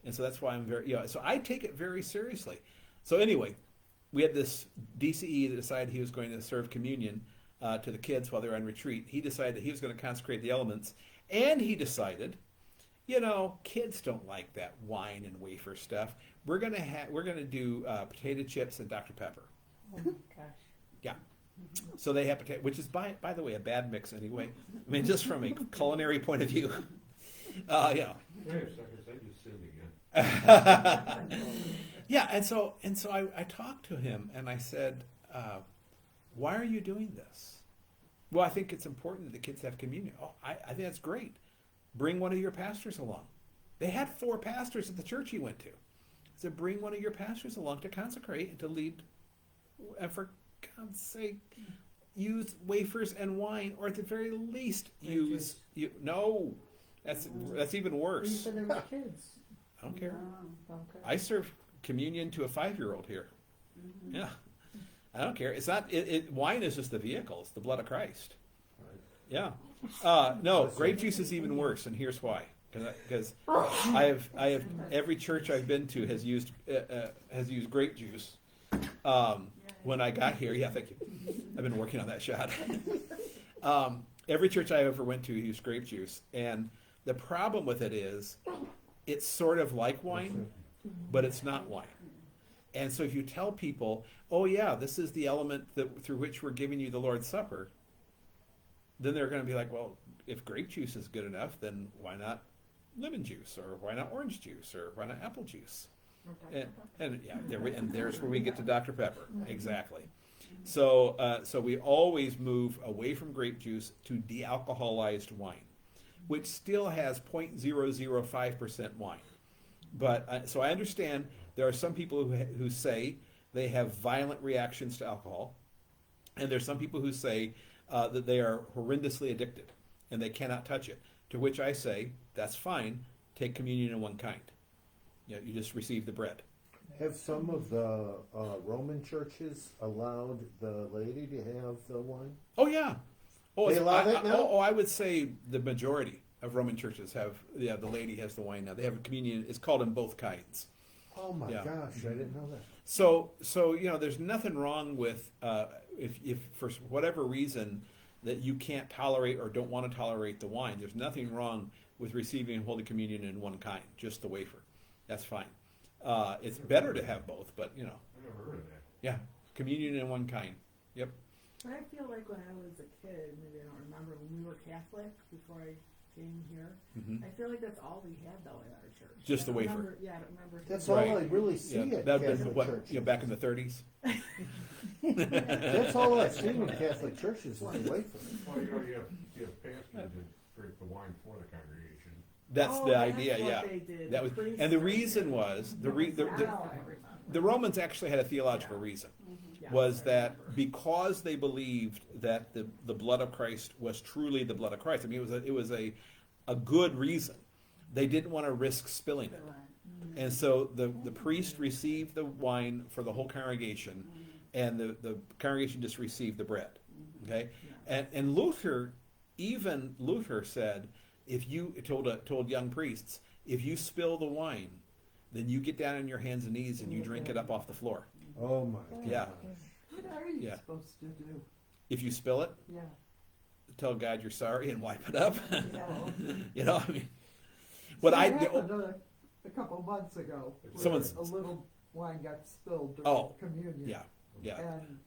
And so that's why I'm very, so I take it very seriously. So anyway, we had this DCE that decided he was going to serve communion to the kids while they were on retreat. He decided that he was going to consecrate the elements. And he decided, kids don't like that wine and wafer stuff. We're going to do potato chips and Dr. Pepper. Oh my gosh. Yeah. So they have potato, which is by the way a bad mix anyway. I mean, just from a culinary point of view. You know. Wait a second, I just sinned again. Yeah, and so I talked to him and I said, why are you doing this? Well, I think it's important that the kids have communion. Oh, I think that's great. Bring one of your pastors along. They had 4 pastors at the church he went to. I said, bring one of your pastors along to consecrate and to lead, and for God's sake, use wafers and wine, or at the very least, use no. That's even worse. These are the kids. I don't care. Okay. I serve communion to a 5-year-old here. Mm-hmm. Yeah, I don't care. It's not. Wine is just the vehicle. It's the blood of Christ. Yeah. No, grape juice is even worse, and here's why. Because I have every church I've been to has used grape juice. When I got here, yeah, thank you. I've been working on that shot. Every church I ever went to used grape juice, and the problem with it is, it's sort of like wine, but it's not wine. And so if you tell people, oh yeah, this is the element through which we're giving you the Lord's Supper, then they're going to be like, well, if grape juice is good enough, then why not lemon juice, or why not orange juice, or why not apple juice? And there's where we get to Dr. Pepper. Exactly. So we always move away from grape juice to de-alcoholized wine, which still has 0.005% wine. But so I understand there are some people who say they have violent reactions to alcohol, and there's some people who say that they are horrendously addicted and they cannot touch it. To which I say, that's fine. Take communion in one kind. You just receive the bread. Have some of the Roman churches allowed the lady to have the wine? Oh yeah. Oh, They allow that now? I would say the majority of Roman churches have. Yeah, the lady has the wine now. They have a communion. It's called in both kinds. Oh my Yeah. gosh, I didn't know that. So there's nothing wrong with if for whatever reason that you can't tolerate or don't want to tolerate the wine. There's nothing wrong with receiving Holy Communion in one kind, just the wafer. That's fine. It's better to have both, but I never heard of that. yeah, communion in one kind. Yep. But I feel like when I was a kid, maybe I don't remember, when we were Catholic before I came here, Hmm. I feel like that's all we had though at our church. Just the I don't wafer. remember- Yeah, I don't remember. That's Right. all I really see Yeah, at that'd been Catholic what churches. back in the 30s. That's all I've seen in Catholic churches is the wafer. Well, you have pastors that drink the wine for the congregation. That's Oh, the that's idea. what Yeah. they did. That was, Priests and the did. reason was Now I remember. the Romans actually had a theological reason. Yeah. Was that because they believed that the blood of Christ was truly the blood of Christ. I mean, it was a good reason. They didn't want to risk spilling it, and so the priest received the wine for the whole congregation, and the congregation just received the bread. Okay, and Luther said, if you told young priests, if you spill the wine, then you get down on your hands and knees and you drink it up off the floor. Oh my Yeah. gosh. What are you Yeah. supposed to do? If you spill it, Yeah. tell God you're sorry and wipe it up. Yeah. I mean, what I happened a couple months ago. where Someone's- a little wine got spilled during Oh, communion. yeah. And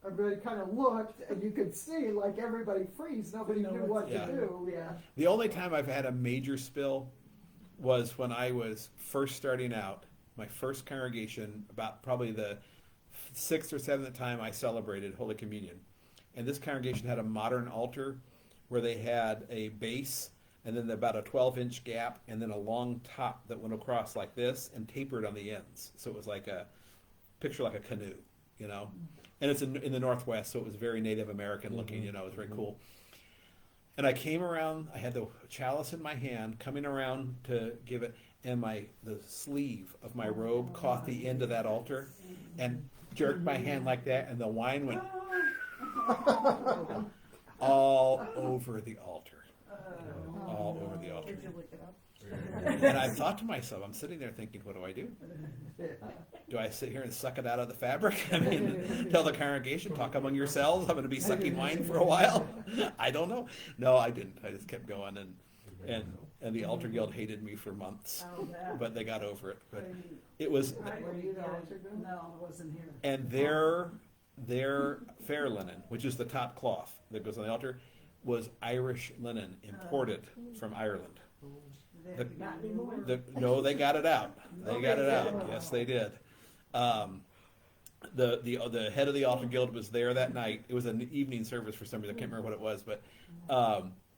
everybody kind of looked, and you could see like everybody freeze. Nobody knew what Yeah. to do. Yeah. The only time I've had a major spill was when I was first starting out. My first congregation, about probably the 6th or 7th time I celebrated Holy Communion. And this congregation had a modern altar where they had a base and then about a 12-inch gap and then a long top that went across like this and tapered on the ends. So it was like a picture like a canoe, And it's in the Northwest, so it was very Native American looking, it was very cool. And I came around, I had the chalice in my hand, coming around to give it, and the sleeve of my robe caught the end of that altar and jerked my hand like that, and the wine went all over the altar. All over the altar. Did you look it up? And I thought to myself, I'm sitting there thinking, what do I do? Do I sit here and suck it out of the fabric? I mean, tell the congregation, talk among yourselves, I'm going to be sucking wine for a while? I don't know. No, I didn't. I just kept going, and the altar guild hated me for months, Oh, yeah. but they got over it. But it was, Were you the altar girl? No, I wasn't here. and their fair linen, which is the top cloth that goes on the altar, was Irish linen imported from Ireland. Not anymore. No, they got it out. They got it out. Yes, they did. The head of the altar guild was there that night. It was an evening service for some reason. I can't remember what it was,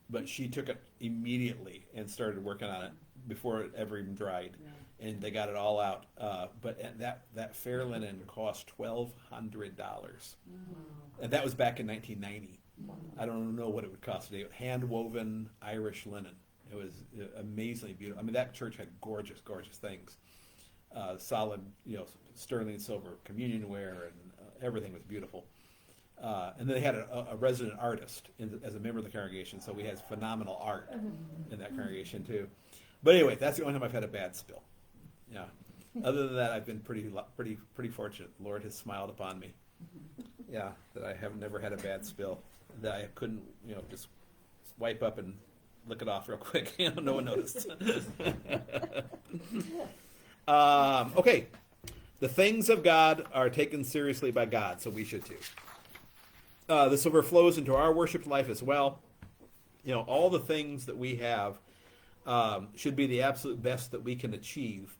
but she took it immediately and started working on it before it ever even dried, and they got it all out. But that fair linen cost $1,200, and that was back in 1990. I don't know what it would cost today. Hand woven Irish linen. It was amazingly beautiful. I mean, that church had gorgeous, gorgeous things. Solid, sterling silver communionware, and everything was beautiful. And then they had a resident artist as a member of the congregation, so we had phenomenal art in that congregation too. But anyway, that's the only time I've had a bad spill. Yeah. Other than that, I've been pretty fortunate. The Lord has smiled upon me. Yeah, that I have never had a bad spill. That I couldn't, just wipe up and lick it off real quick. No one noticed. Okay. The things of God are taken seriously by God, so we should too. This overflows into our worship life as well. All the things that we have should be the absolute best that we can achieve.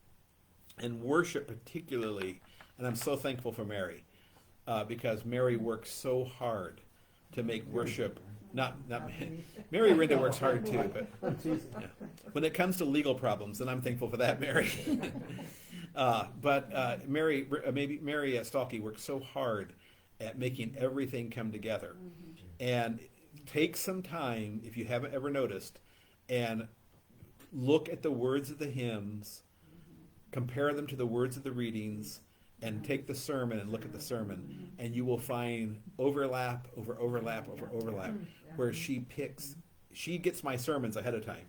And worship particularly, and I'm so thankful for Mary, because Mary works so hard to make worship, not Mary Rinda works hard too, but when it comes to legal problems, then I'm thankful for that, Mary. But Mary Stalky works so hard at making everything come together. And take some time, if you haven't ever noticed, and look at the words of the hymns, compare them to the words of the readings, and take the sermon and look at the sermon, and you will find overlap over overlap over overlap, where she gets my sermons ahead of time.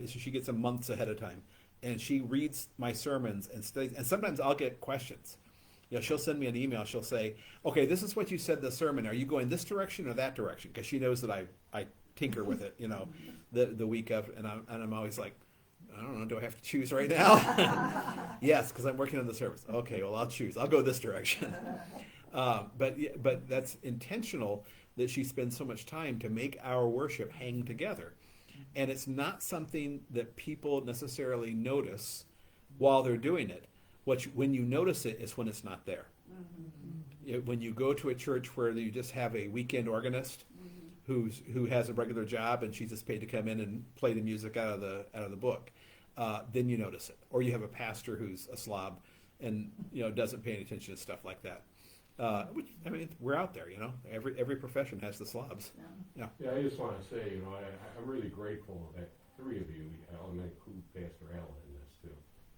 She gets them months ahead of time, and she reads my sermons and studies, and sometimes I'll get questions. She'll send me an email. She'll say, okay, this is what you said in the sermon. Are you going this direction or that direction? Because she knows that I tinker with it, the week of, and I'm always like, I don't know, do I have to choose right now? Yes, because I'm working on the service. Okay, well, I'll choose. I'll go this direction. But that's intentional that she spends so much time to make our worship hang together. And it's not something that people necessarily notice while they're doing it. When you notice it is when it's not there. When you go to a church where you just have a weekend organist who has a regular job and she's just paid to come in and play the music out of the book, then you notice it. Or you have a pastor who's a slob and doesn't pay any attention to stuff like that. Which, we're out there. Every profession has the slobs. Yeah. Yeah, I just want to say, I'm really grateful that three of you, I'll include Pastor Allen in this too.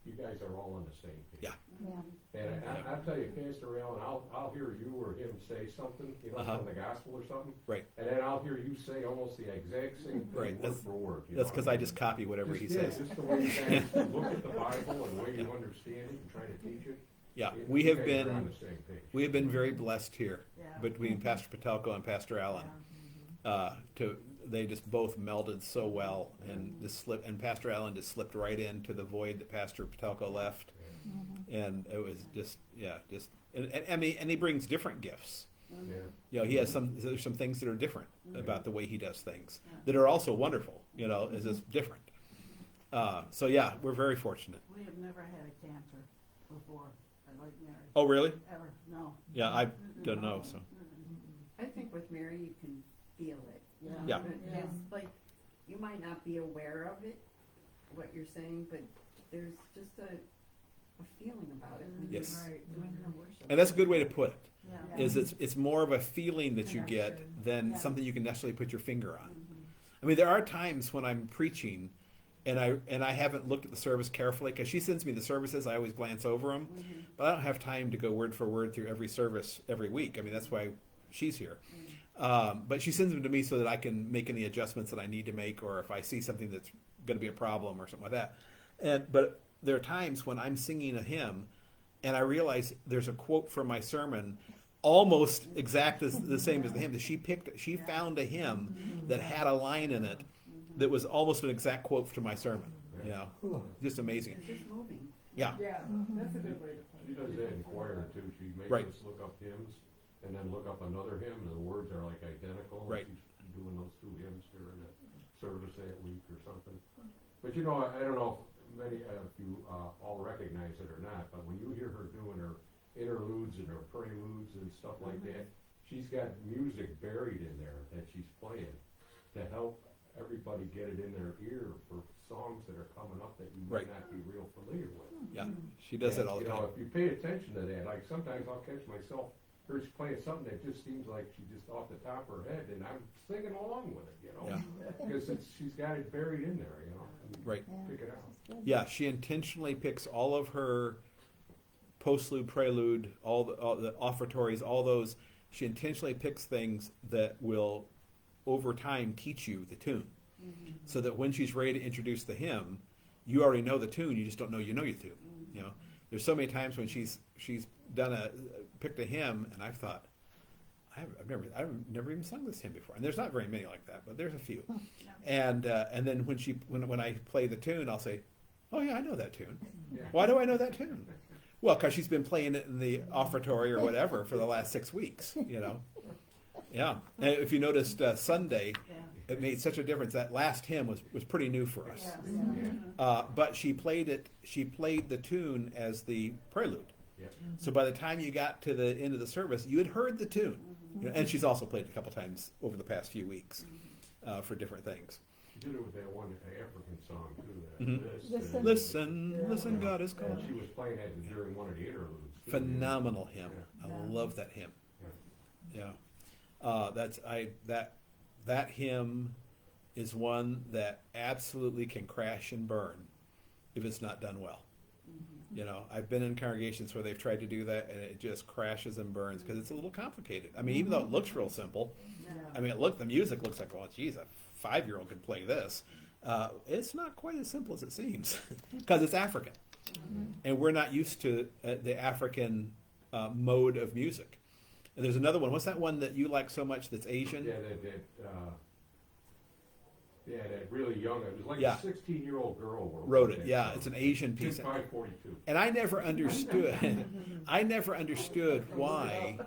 You guys are all on the same page. Yeah. And I'll tell you, Pastor Allen, I'll hear you or him say something, from the gospel or something. Right. And then I'll hear you say almost the exact same thing, Right. word for word. That's because I just copy whatever he says. Just the way you guys look at the Bible and the way you understand it and try to teach it. Yeah, You we have guys are on the same page. been very blessed here between Pastor Patelko and Pastor Allen. They just both melded so well, and Pastor Allen just slipped right into the void that Pastor Patelko left, and it was and he brings different gifts. He has there's some things that are different about the way he does things that are also wonderful. Is just different. So yeah, we're very fortunate. We have never had a cancer before. I like Mary. Oh really? Ever, no. Yeah, I don't know. So I think with Mary you can feel it. Yeah. It's like, you might not be aware of it, what you're saying, but there's just a feeling about it. when Yes. you're doing her worship. and that's a good way to put it. Yeah. Is it's more of a feeling that you get than something you can necessarily put your finger on. There are times when I'm preaching and I haven't looked at the service carefully, because she sends me the services. I always glance over them, but I don't have time to go word for word through every service every week. That's why she's here. But she sends them to me so that I can make any adjustments that I need to make, or if I see something that's going to be a problem or something like that. But there are times when I'm singing a hymn and I realize there's a quote from my sermon almost exact as the same as the hymn that she found a hymn that had a line in it that was almost an exact quote to my sermon. Just amazing. It's just moving. Yeah. Yeah, that's a good way to put She it. does that in choir too. She makes Right. us look up hymns, and then look up another hymn, and the words are like identical. Right. She's doing those two hymns during the service that week or something. But you know, I don't know if you all recognize it or not, but when you hear her doing her interludes and her preludes and stuff like that, she's got music buried in there that she's playing to help everybody get it in their ear for songs that are coming up that you might not be real familiar with. Yeah, she does that all the You time. know, if you pay attention to that, like sometimes I'll catch myself, her playing something that just seems like she just off the top of her head, and I'm singing along with it, you know, because she's got it buried in there, you know. And Right. Pick it out. Yeah, she intentionally picks all of her postlude, prelude, all the offertories, all those. She intentionally picks things that will, over time, teach you the tune, so that when she's ready to introduce the hymn, you already know the tune. You just don't know you tune. You know, there's so many times when she's picked a hymn, and I've thought, I've never even sung this hymn before. And there's not very many like that, but there's a few. And then when I play the tune, I'll say, oh yeah, I know that tune. Why do I know that tune? Well, because she's been playing it in the offertory or whatever for the last 6 weeks, you know. Yeah. And if you noticed Sunday, it made such a difference. That last hymn was pretty new for us. But she played the tune as the prelude. So by the time you got to the end of the service, you had heard the tune. You know, and she's also played it a couple times over the past few weeks for different things. She did it with that one African song too. Listen, God is calling. She was playing that during one of the interludes. Phenomenal hymn. I love that hymn. Yeah. That hymn is one that absolutely can crash and burn if it's not done well. You know, I've been in congregations where they've tried to do that and it just crashes and burns because it's a little complicated. I mean, even though it looks real simple, I mean, the music looks like, well, geez, a 5-year-old could play this. It's not quite as simple as it seems because it's African, and we're not used to the African mode of music. And there's another one. What's that one that you like so much that's Asian? That really young. It was like a 16-year-old girl wrote it. Yeah, it's an Asian piece. 542. And I never understood. I never understood why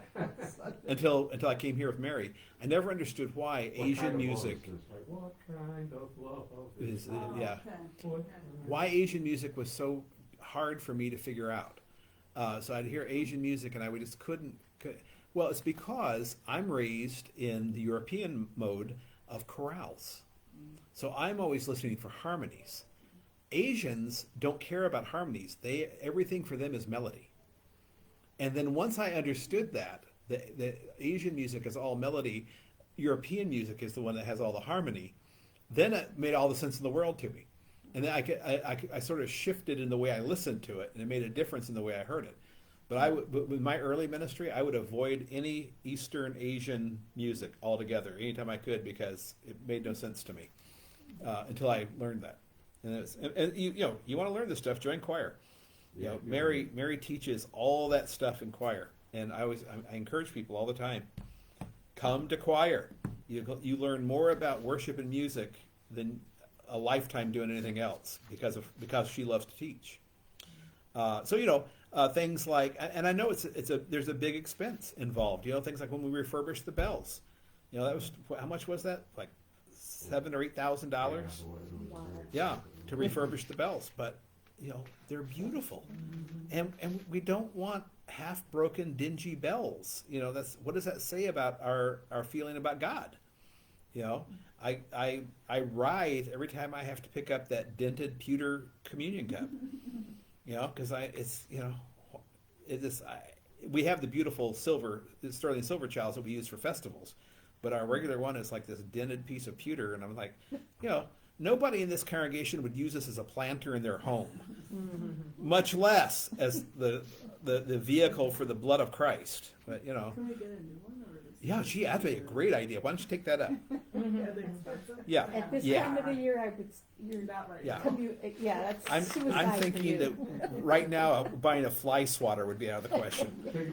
until I came here with Mary. I never understood why Asian music. What kind of love is why Asian music was so hard for me to figure out. So I'd hear Asian music and I would just couldn't. Well, it's because I'm raised in the European mode of chorales. So I'm always listening for harmonies. Asians don't care about harmonies. Everything for them is melody. And then once I understood that Asian music is all melody, European music is the one that has all the harmony, then it made all the sense in the world to me. And then I sort of shifted in the way I listened to it, and it made a difference in the way I heard it. But with my early ministry, I would avoid any Eastern Asian music altogether, anytime I could, because it made no sense to me until I learned that. And you want to learn this stuff, join choir. Mary teaches all that stuff in choir, and I encourage people all the time, come to choir. You learn more about worship and music than a lifetime doing anything else because she loves to teach. Things like, and I know there's a big expense involved. You know, things like when we refurbished the bells. You know, that was how much was that? Like $7,000 or $8,000. Yeah, to refurbish the bells. But you know, they're beautiful, and we don't want half broken, dingy bells. You know, what does that say about our feeling about God? You know, I writhe every time I have to pick up that dented pewter communion cup. You know, because we have the beautiful sterling silver chalice that we use for festivals, but our regular one is like this dented piece of pewter, and I'm like, you know, nobody in this congregation would use this as a planter in their home, much less as the vehicle for the blood of Christ. But you know, can we get a new one? That'd be a great idea. Why don't you take that up? Yeah. At this time of the year, you're not right. Yeah. That's suicide I'm for thinking you. that right now buying a fly swatter would be out of the question. Take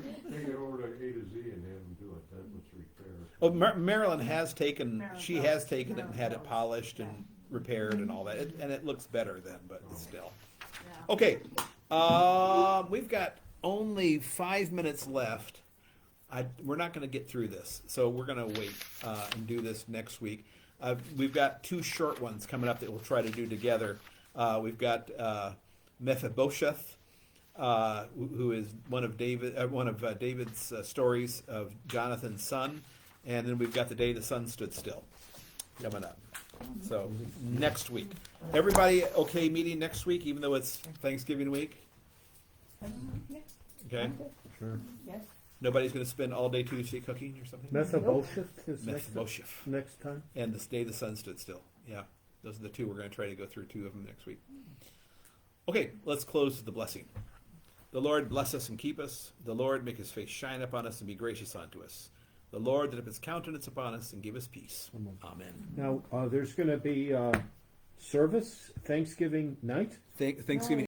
it over to A to Z and have them do it. That was repaired. Well, Marilyn has taken it and had it polished and repaired and all that, and it looks better then, but still. Okay, we've got only 5 minutes left. we're not going to get through this, so we're going to wait and do this next week. We've got 2 short ones coming up that we'll try to do together. We've got Mephibosheth, who is one of David's stories of Jonathan's son, and then we've got the day the sun stood still coming up. So next week, everybody okay meeting next week, even though it's Thanksgiving week? Okay. Sure. Yes. Nobody's going to spend all day Tuesday cooking or something. Mephibosheth is Mephibosheth. next time. And the day the sun stood still. Yeah, those are the 2. We're going to try to go through 2 of them next week. Okay, let's close with the blessing. The Lord bless us and keep us. The Lord make his face shine upon us and be gracious unto us. The Lord lift up his countenance upon us and give us peace. Amen. Now, there's going to be service Thanksgiving night. Thanksgiving